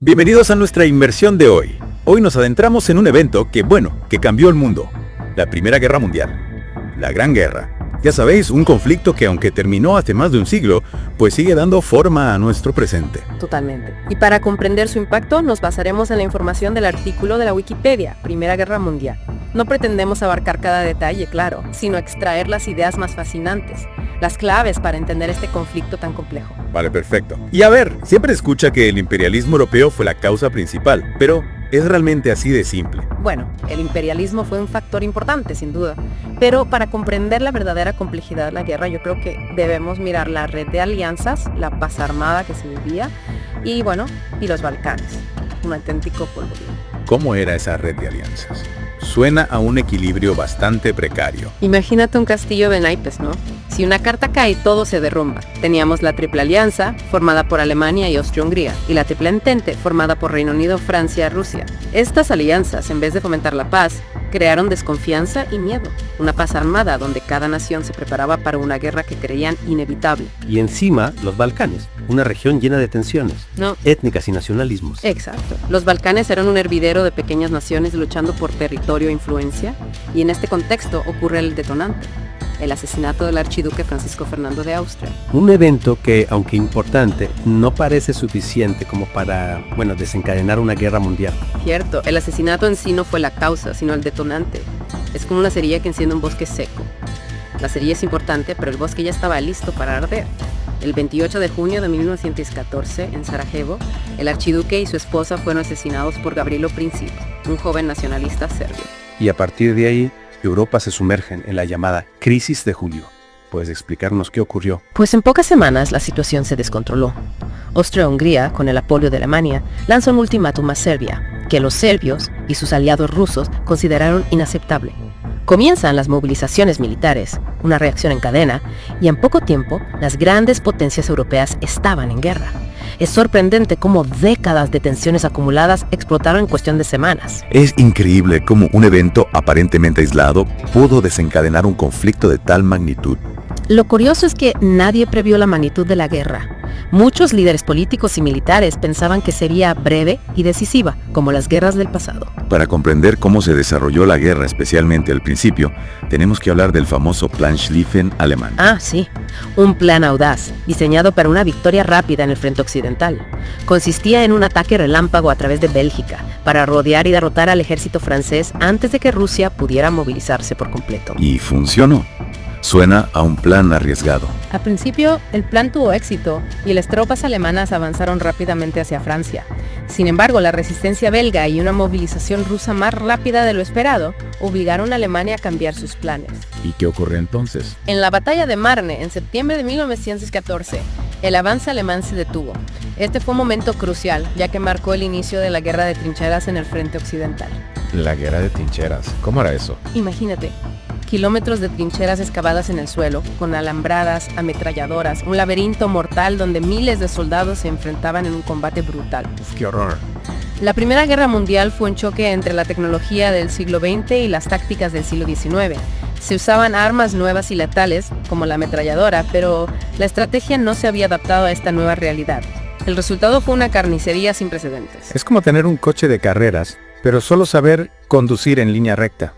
Bienvenidos a nuestra inmersión de hoy. Hoy nos adentramos en un evento que cambió el mundo. La Primera Guerra Mundial. La Gran Guerra. Ya sabéis, un conflicto que aunque terminó hace más de un siglo, pues sigue dando forma a nuestro presente. Totalmente. Y para comprender su impacto, nos basaremos en la información del artículo de la Wikipedia, Primera Guerra Mundial. No pretendemos abarcar cada detalle, claro, sino extraer las ideas más fascinantes, las claves para entender este conflicto tan complejo. Vale, perfecto. Y a ver, siempre escucha que el imperialismo europeo fue la causa principal, pero ¿es realmente así de simple? Bueno, el imperialismo fue un factor importante, sin duda, pero para comprender la verdadera complejidad de la guerra, yo creo que debemos mirar la red de alianzas, la paz armada que se vivía y los Balcanes, un auténtico polvorín. ¿Cómo era esa red de alianzas? Suena a un equilibrio bastante precario. Imagínate un castillo de naipes, ¿no? Si una carta cae, todo se derrumba. Teníamos la Triple Alianza, formada por Alemania y Austria-Hungría, y la Triple Entente, formada por Reino Unido, Francia y Rusia. Estas alianzas, en vez de fomentar la paz, crearon desconfianza y miedo. Una paz armada donde cada nación se preparaba para una guerra que creían inevitable. Y encima, los Balcanes, una región llena de tensiones, étnicas y nacionalismos. Exacto. Los Balcanes eran un hervidero de pequeñas naciones luchando por territorio e influencia, y en este contexto ocurre el detonante. El asesinato del archiduque Francisco Fernando de Austria. Un evento que, aunque importante, no parece suficiente como para, desencadenar una guerra mundial. Cierto, el asesinato en sí no fue la causa, sino el detonante. Es como una cerilla que enciende un bosque seco. La cerilla es importante, pero el bosque ya estaba listo para arder. El 28 de junio de 1914, en Sarajevo, el archiduque y su esposa fueron asesinados por Gavrilo Princip, un joven nacionalista serbio. Y a partir de ahí, Europa se sumerge en la llamada Crisis de Julio. ¿Puedes explicarnos qué ocurrió? Pues en pocas semanas la situación se descontroló. Austria-Hungría, con el apoyo de Alemania, lanzó un ultimátum a Serbia, que los serbios y sus aliados rusos consideraron inaceptable. Comienzan las movilizaciones militares, una reacción en cadena, y en poco tiempo las grandes potencias europeas estaban en guerra. Es sorprendente cómo décadas de tensiones acumuladas explotaron en cuestión de semanas. Es increíble cómo un evento aparentemente aislado pudo desencadenar un conflicto de tal magnitud. Lo curioso es que nadie previó la magnitud de la guerra. Muchos líderes políticos y militares pensaban que sería breve y decisiva, como las guerras del pasado. Para comprender cómo se desarrolló la guerra, especialmente al principio, tenemos que hablar del famoso Plan Schlieffen alemán. Ah, sí. Un plan audaz, diseñado para una victoria rápida en el frente occidental. Consistía en un ataque relámpago a través de Bélgica, para rodear y derrotar al ejército francés antes de que Rusia pudiera movilizarse por completo. Y funcionó. Suena a un plan arriesgado. Al principio, el plan tuvo éxito y las tropas alemanas avanzaron rápidamente hacia Francia. Sin embargo, la resistencia belga y una movilización rusa más rápida de lo esperado obligaron a Alemania a cambiar sus planes. ¿Y qué ocurrió entonces? En la batalla de Marne, en septiembre de 1914, el avance alemán se detuvo. Este fue un momento crucial, ya que marcó el inicio de la guerra de trincheras en el frente occidental. La guerra de trincheras, ¿cómo era eso? Imagínate. Kilómetros de trincheras excavadas en el suelo, con alambradas, ametralladoras, un laberinto mortal donde miles de soldados se enfrentaban en un combate brutal. ¡Qué horror! La Primera Guerra Mundial fue un choque entre la tecnología del siglo XX y las tácticas del siglo XIX. Se usaban armas nuevas y letales, como la ametralladora, pero la estrategia no se había adaptado a esta nueva realidad. El resultado fue una carnicería sin precedentes. Es como tener un coche de carreras, pero solo saber conducir en línea recta.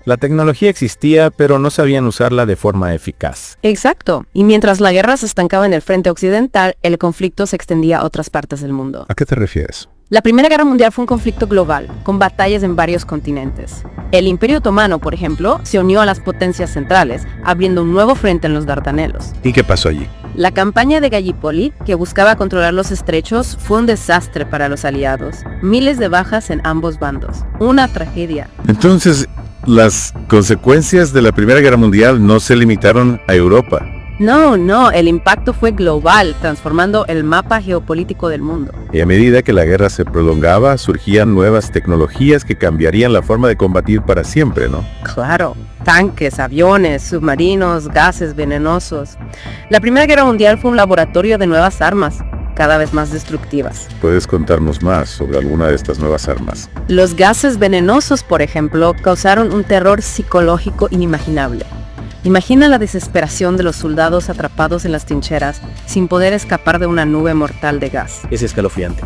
La tecnología existía, pero no sabían usarla de forma eficaz. Exacto. Y mientras la guerra se estancaba en el frente occidental, el conflicto se extendía a otras partes del mundo. ¿A qué te refieres? La Primera Guerra Mundial fue un conflicto global, con batallas en varios continentes. El Imperio Otomano, por ejemplo, se unió a las potencias centrales, abriendo un nuevo frente en los Dardanelos. ¿Y qué pasó allí? La campaña de Gallipoli, que buscaba controlar los estrechos, fue un desastre para los aliados. Miles de bajas en ambos bandos. Una tragedia. Entonces, las consecuencias de la Primera Guerra Mundial no se limitaron a Europa. No, el impacto fue global, transformando el mapa geopolítico del mundo. Y a medida que la guerra se prolongaba, surgían nuevas tecnologías que cambiarían la forma de combatir para siempre, ¿no? Claro, tanques, aviones, submarinos, gases venenosos. La Primera Guerra Mundial fue un laboratorio de nuevas armas, cada vez más destructivas. ¿Puedes contarnos más sobre alguna de estas nuevas armas? Los gases venenosos, por ejemplo, causaron un terror psicológico inimaginable. Imagina la desesperación de los soldados atrapados en las trincheras sin poder escapar de una nube mortal de gas. Es escalofriante.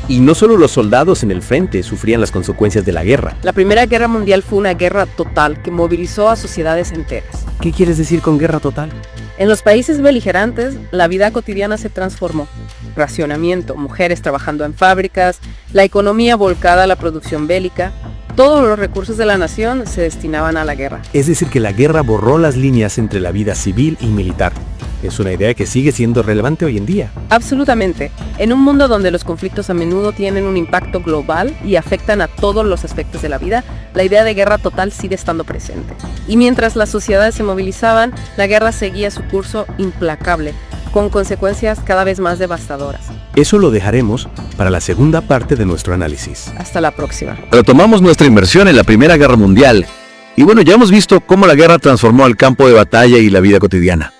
Y no solo los soldados en el frente sufrían las consecuencias de la guerra. La Primera Guerra Mundial fue una guerra total que movilizó a sociedades enteras. ¿Qué quieres decir con guerra total? En los países beligerantes, la vida cotidiana se transformó. Racionamiento, mujeres trabajando en fábricas, la economía volcada a la producción bélica. Todos los recursos de la nación se destinaban a la guerra. Es decir, que la guerra borró las líneas entre la vida civil y militar. Es una idea que sigue siendo relevante hoy en día. Absolutamente. En un mundo donde los conflictos a menudo tienen un impacto global y afectan a todos los aspectos de la vida, la idea de guerra total sigue estando presente. Y mientras las sociedades se movilizaban, la guerra seguía su curso implacable, con consecuencias cada vez más devastadoras. Eso lo dejaremos para la segunda parte de nuestro análisis. Hasta la próxima. Retomamos nuestra inmersión en la Primera Guerra Mundial. Y bueno, ya hemos visto cómo la guerra transformó el campo de batalla y la vida cotidiana.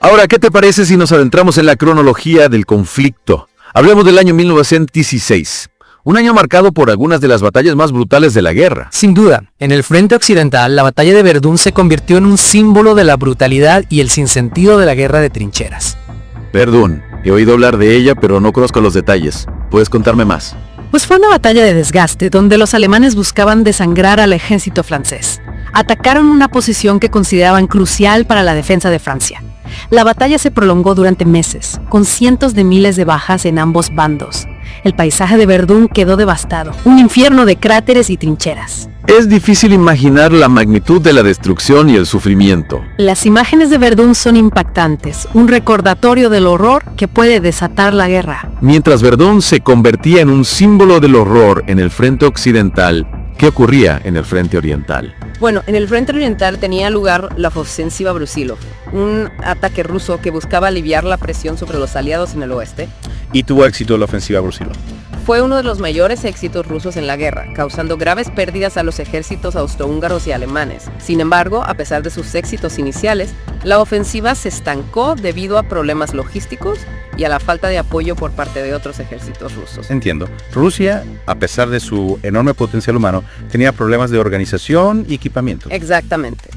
Ahora, ¿qué te parece si nos adentramos en la cronología del conflicto? Hablemos del año 1916, un año marcado por algunas de las batallas más brutales de la guerra. Sin duda, en el frente occidental, la batalla de Verdún se convirtió en un símbolo de la brutalidad y el sinsentido de la guerra de trincheras. Verdún, he oído hablar de ella, pero no conozco los detalles. ¿Puedes contarme más? Pues fue una batalla de desgaste, donde los alemanes buscaban desangrar al ejército francés. Atacaron una posición que consideraban crucial para la defensa de Francia. La batalla se prolongó durante meses, con cientos de miles de bajas en ambos bandos. El paisaje de Verdún quedó devastado, un infierno de cráteres y trincheras. Es difícil imaginar la magnitud de la destrucción y el sufrimiento. Las imágenes de Verdún son impactantes, un recordatorio del horror que puede desatar la guerra. Mientras Verdún se convertía en un símbolo del horror en el frente occidental, ¿qué ocurría en el frente oriental? Bueno, en el frente oriental tenía lugar la ofensiva Brusilov, un ataque ruso que buscaba aliviar la presión sobre los aliados en el oeste. Y tuvo éxito la ofensiva Brusilov. Fue uno de los mayores éxitos rusos en la guerra, causando graves pérdidas a los ejércitos austrohúngaros y alemanes. Sin embargo, a pesar de sus éxitos iniciales, la ofensiva se estancó debido a problemas logísticos y a la falta de apoyo por parte de otros ejércitos rusos. Entiendo. Rusia, a pesar de su enorme potencial humano, tenía problemas de organización y equipamiento. Exactamente.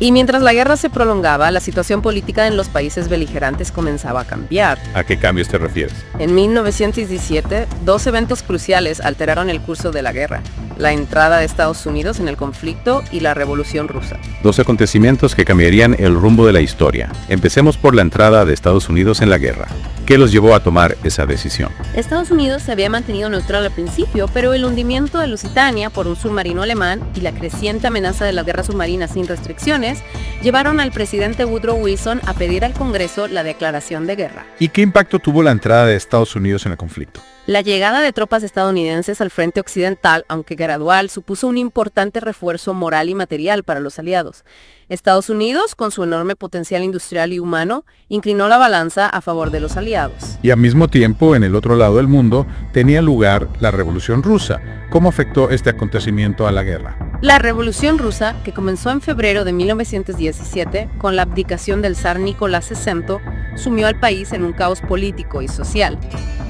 Y mientras la guerra se prolongaba, la situación política en los países beligerantes comenzaba a cambiar. ¿A qué cambios te refieres? En 1917, dos eventos cruciales alteraron el curso de la guerra: la entrada de Estados Unidos en el conflicto y la Revolución Rusa. Dos acontecimientos que cambiarían el rumbo de la historia. Empecemos por la entrada de Estados Unidos en la guerra. ¿Qué los llevó a tomar esa decisión? Estados Unidos se había mantenido neutral al principio, pero el hundimiento de Lusitania por un submarino alemán y la creciente amenaza de la guerra submarina sin restricciones llevaron al presidente Woodrow Wilson a pedir al Congreso la declaración de guerra. ¿Y qué impacto tuvo la entrada de Estados Unidos en el conflicto? La llegada de tropas estadounidenses al frente occidental, aunque gradual, supuso un importante refuerzo moral y material para los aliados. Estados Unidos, con su enorme potencial industrial y humano, inclinó la balanza a favor de los aliados. Y al mismo tiempo, en el otro lado del mundo, tenía lugar la Revolución Rusa. ¿Cómo afectó este acontecimiento a la guerra? La Revolución Rusa, que comenzó en febrero de 1917 con la abdicación del zar Nicolás II, sumió al país en un caos político y social.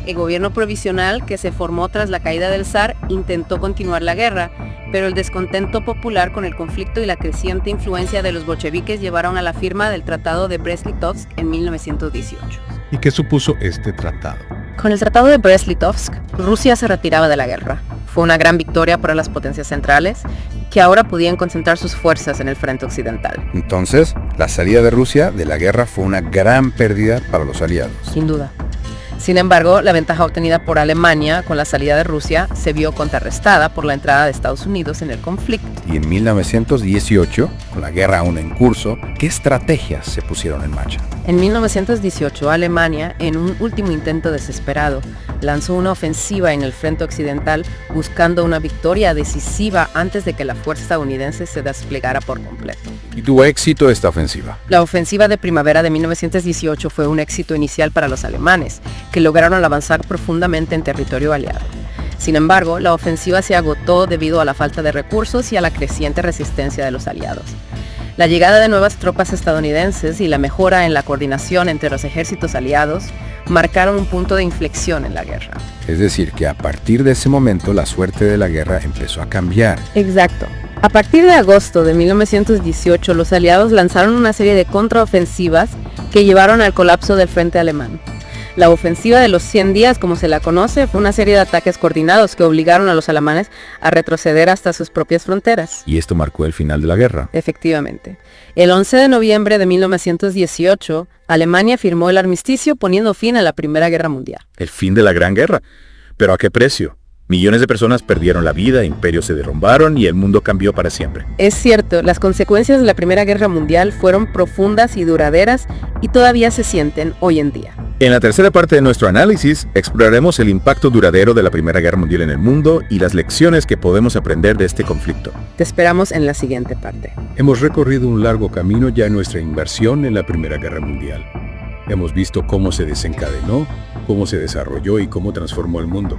El gobierno provisional, que se formó tras la caída del zar, intentó continuar la guerra, pero el descontento popular con el conflicto y la creciente influencia de los bolcheviques llevaron a la firma del Tratado de Brest-Litovsk en 1918. ¿Y qué supuso este tratado? Con el Tratado de Brest-Litovsk, Rusia se retiraba de la guerra. Fue una gran victoria para las potencias centrales, que ahora podían concentrar sus fuerzas en el frente occidental. Entonces, la salida de Rusia de la guerra fue una gran pérdida para los aliados. Sin duda. Sin embargo, la ventaja obtenida por Alemania con la salida de Rusia se vio contrarrestada por la entrada de Estados Unidos en el conflicto. Y en 1918, con la guerra aún en curso, ¿qué estrategias se pusieron en marcha? En 1918, Alemania, en un último intento desesperado, lanzó una ofensiva en el frente occidental buscando una victoria decisiva antes de que la fuerza estadounidense se desplegara por completo. ¿Y tuvo éxito esta ofensiva? La ofensiva de primavera de 1918 fue un éxito inicial para los alemanes, que lograron avanzar profundamente en territorio aliado. Sin embargo, la ofensiva se agotó debido a la falta de recursos y a la creciente resistencia de los aliados. La llegada de nuevas tropas estadounidenses y la mejora en la coordinación entre los ejércitos aliados marcaron un punto de inflexión en la guerra. Es decir, que a partir de ese momento la suerte de la guerra empezó a cambiar. Exacto. A partir de agosto de 1918, los aliados lanzaron una serie de contraofensivas que llevaron al colapso del frente alemán. La ofensiva de los 100 días, como se la conoce, fue una serie de ataques coordinados que obligaron a los alemanes a retroceder hasta sus propias fronteras. Y esto marcó el final de la guerra. Efectivamente. El 11 de noviembre de 1918, Alemania firmó el armisticio poniendo fin a la Primera Guerra Mundial. El fin de la Gran Guerra. ¿Pero a qué precio? Millones de personas perdieron la vida, imperios se derrumbaron y el mundo cambió para siempre. Es cierto, las consecuencias de la Primera Guerra Mundial fueron profundas y duraderas y todavía se sienten hoy en día. En la tercera parte de nuestro análisis, exploraremos el impacto duradero de la Primera Guerra Mundial en el mundo y las lecciones que podemos aprender de este conflicto. Te esperamos en la siguiente parte. Hemos recorrido un largo camino ya en nuestra inversión en la Primera Guerra Mundial. Hemos visto cómo se desencadenó, cómo se desarrolló y cómo transformó el mundo.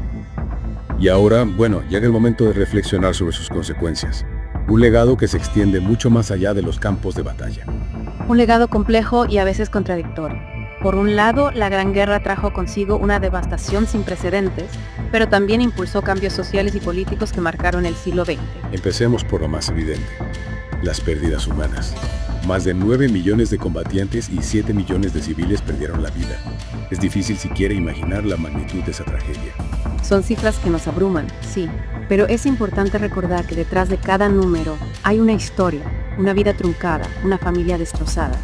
Y ahora, llega el momento de reflexionar sobre sus consecuencias. Un legado que se extiende mucho más allá de los campos de batalla. Un legado complejo y a veces contradictorio. Por un lado, la Gran Guerra trajo consigo una devastación sin precedentes, pero también impulsó cambios sociales y políticos que marcaron el siglo XX. Empecemos por lo más evidente, las pérdidas humanas. Más de 9 millones de combatientes y 7 millones de civiles perdieron la vida. Es difícil siquiera imaginar la magnitud de esa tragedia. Son cifras que nos abruman, sí, pero es importante recordar que detrás de cada número hay una historia, una vida truncada, una familia destrozada.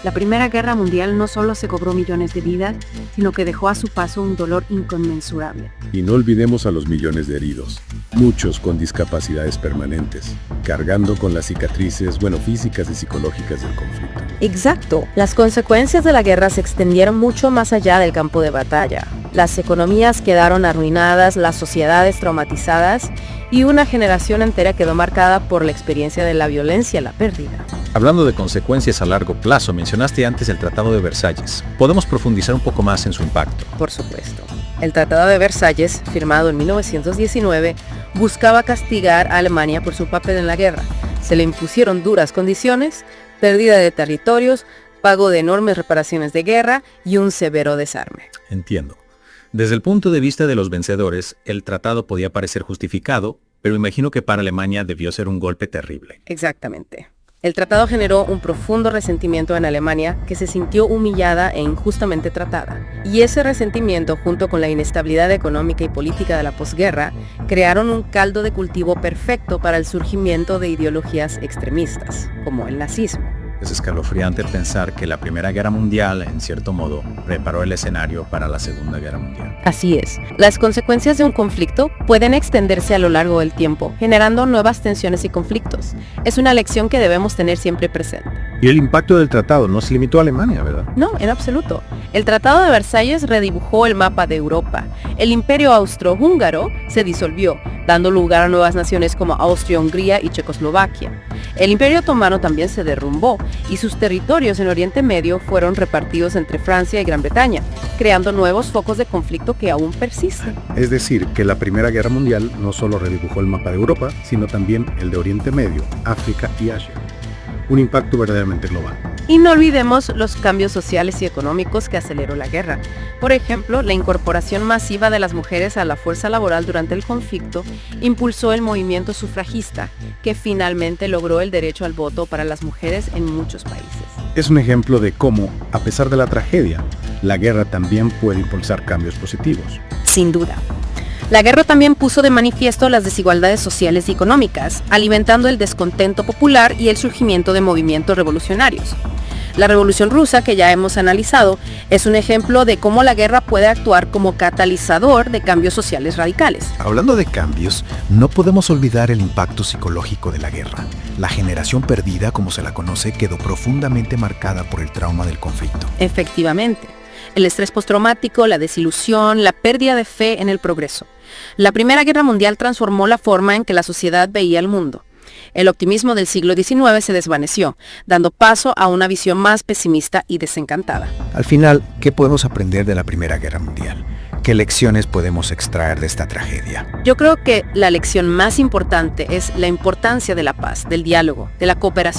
La Primera Guerra Mundial no solo se cobró millones de vidas, sino que dejó a su paso un dolor inconmensurable. Y no olvidemos a los millones de heridos, muchos con discapacidades permanentes, cargando con las cicatrices, físicas y psicológicas del conflicto. Exacto. Las consecuencias de la guerra se extendieron mucho más allá del campo de batalla. Las economías quedaron arruinadas, las sociedades traumatizadas y una generación entera quedó marcada por la experiencia de la violencia y la pérdida. Hablando de consecuencias a largo plazo, mencionaste antes el Tratado de Versalles. ¿Podemos profundizar un poco más en su impacto? Por supuesto. El Tratado de Versalles, firmado en 1919, buscaba castigar a Alemania por su papel en la guerra. Se le impusieron duras condiciones, pérdida de territorios, pago de enormes reparaciones de guerra y un severo desarme. Entiendo. Desde el punto de vista de los vencedores, el tratado podía parecer justificado, pero imagino que para Alemania debió ser un golpe terrible. Exactamente. El tratado generó un profundo resentimiento en Alemania que se sintió humillada e injustamente tratada. Y ese resentimiento, junto con la inestabilidad económica y política de la posguerra, crearon un caldo de cultivo perfecto para el surgimiento de ideologías extremistas, como el nazismo. Es escalofriante pensar que la Primera Guerra Mundial, en cierto modo, preparó el escenario para la Segunda Guerra Mundial. Así es. Las consecuencias de un conflicto pueden extenderse a lo largo del tiempo, generando nuevas tensiones y conflictos. Es una lección que debemos tener siempre presente. Y el impacto del tratado no se limitó a Alemania, ¿verdad? No, en absoluto. El Tratado de Versalles redibujó el mapa de Europa. El Imperio Austrohúngaro se disolvió, dando lugar a nuevas naciones como Austria-Hungría y Checoslovaquia. El Imperio Otomano también se derrumbó y sus territorios en Oriente Medio fueron repartidos entre Francia y Gran Bretaña, creando nuevos focos de conflicto que aún persisten. Es decir, que la Primera Guerra Mundial no solo redibujó el mapa de Europa, sino también el de Oriente Medio, África y Asia. Un impacto verdaderamente global. Y no olvidemos los cambios sociales y económicos que aceleró la guerra. Por ejemplo, la incorporación masiva de las mujeres a la fuerza laboral durante el conflicto impulsó el movimiento sufragista, que finalmente logró el derecho al voto para las mujeres en muchos países. Es un ejemplo de cómo, a pesar de la tragedia, la guerra también puede impulsar cambios positivos. Sin duda. La guerra también puso de manifiesto las desigualdades sociales y económicas, alimentando el descontento popular y el surgimiento de movimientos revolucionarios. La Revolución Rusa, que ya hemos analizado, es un ejemplo de cómo la guerra puede actuar como catalizador de cambios sociales radicales. Hablando de cambios, no podemos olvidar el impacto psicológico de la guerra. La generación perdida, como se la conoce, quedó profundamente marcada por el trauma del conflicto. Efectivamente. El estrés postraumático, la desilusión, la pérdida de fe en el progreso. La Primera Guerra Mundial transformó la forma en que la sociedad veía el mundo. El optimismo del siglo XIX se desvaneció, dando paso a una visión más pesimista y desencantada. Al final, ¿qué podemos aprender de la Primera Guerra Mundial? ¿Qué lecciones podemos extraer de esta tragedia? Yo creo que la lección más importante es la importancia de la paz, del diálogo, de la cooperación.